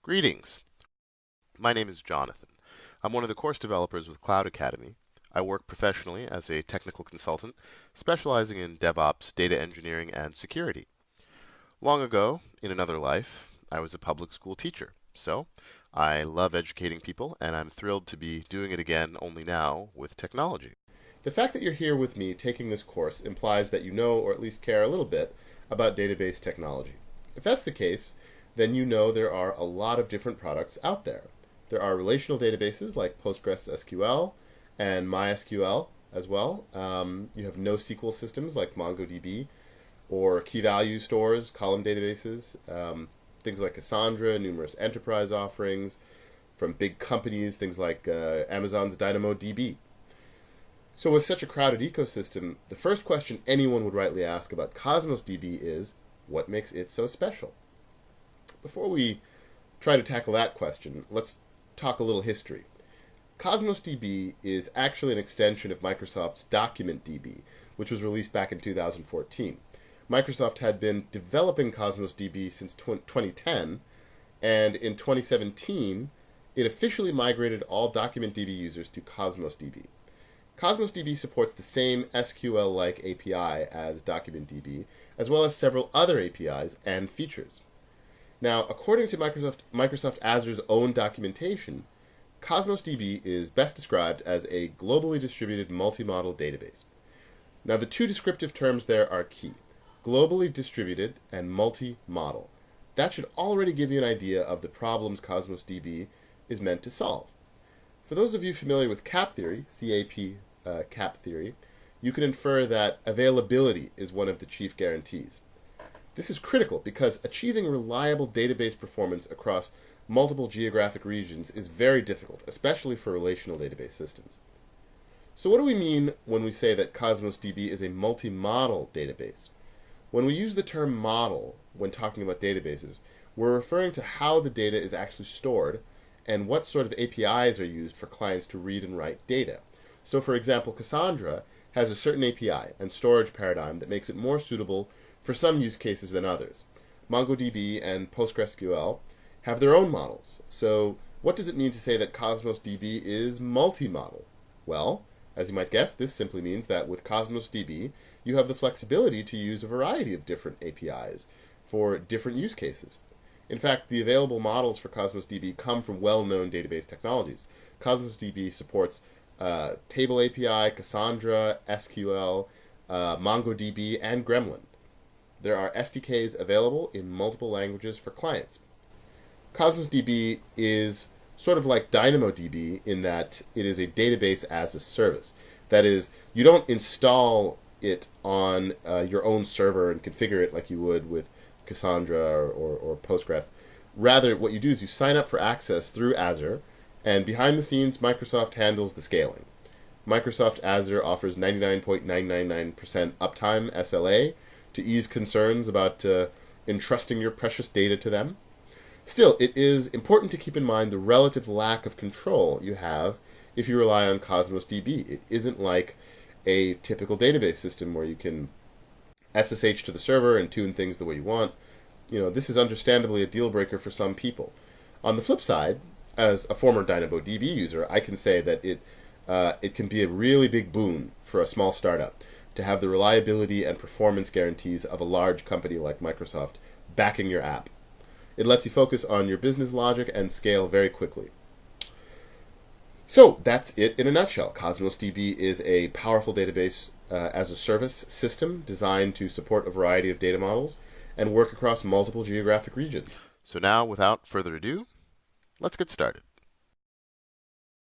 Greetings. My name is Jonathan. I'm one of the course developers with Cloud Academy. I work professionally as a technical consultant, specializing in DevOps, data engineering, and security. Long ago, in another life, I was a public school teacher. So, I love educating people, and I'm thrilled to be doing it again, only now with technology. The fact that you're here with me taking this course implies that you know, or at least care a little bit, about database technology. If that's the case, then you know there are a lot of different products out there. There are relational databases like PostgreSQL and MySQL as well. You have NoSQL systems like MongoDB, or key value stores, column databases, things like Cassandra, numerous enterprise offerings from big companies, things like Amazon's DynamoDB. So with such a crowded ecosystem, the first question anyone would rightly ask about Cosmos DB is, what makes it so special? Before we try to tackle that question, let's talk a little history. Cosmos DB is actually an extension of Microsoft's Document DB, which was released back in 2014. Microsoft had been developing Cosmos DB since 2010, and in 2017, it officially migrated all Document DB users to Cosmos DB. Cosmos DB supports the same SQL-like API as Document DB, as well as several other APIs and features. Now, according to Microsoft Azure's own documentation, Cosmos DB is best described as a globally distributed multi-model database. Now, the two descriptive terms there are key: globally distributed and multi-model. That should already give you an idea of the problems Cosmos DB is meant to solve. For those of you familiar with CAP theory, CAP theory, you can infer that availability is one of the chief guarantees. This is critical because achieving reliable database performance across multiple geographic regions is very difficult, especially for relational database systems. So what do we mean when we say that Cosmos DB is a multi-model database? When we use the term model when talking about databases, we're referring to how the data is actually stored and what sort of APIs are used for clients to read and write data. So for example, Cassandra has a certain API and storage paradigm that makes it more suitable for some use cases than others. MongoDB and PostgreSQL have their own models. So what does it mean to say that Cosmos DB is multi-model? Well, as you might guess, this simply means that with Cosmos DB, you have the flexibility to use a variety of different APIs for different use cases. In fact, the available models for Cosmos DB come from well-known database technologies. Cosmos DB supports Table API, Cassandra, SQL, MongoDB, and Gremlin. There are SDKs available in multiple languages for clients. Cosmos DB is sort of like DynamoDB in that it is a database as a service. That is, you don't install it on your own server and configure it like you would with Cassandra or Postgres. Rather, what you do is you sign up for access through Azure, and behind the scenes, Microsoft handles the scaling. Microsoft Azure offers 99.999% uptime SLA to ease concerns about entrusting your precious data to them. Still, it is important to keep in mind the relative lack of control you have if you rely on Cosmos DB. It isn't like a typical database system where you can SSH to the server and tune things the way you want. This is understandably a deal breaker for some people. On the flip side, as a former DynamoDB user, I can say that it can be a really big boon for a small startup to have the reliability and performance guarantees of a large company like Microsoft backing your app. It lets you focus on your business logic and scale very quickly. So that's it in a nutshell. Cosmos DB is a powerful database as a service system designed to support a variety of data models and work across multiple geographic regions. So now, without further ado, let's get started.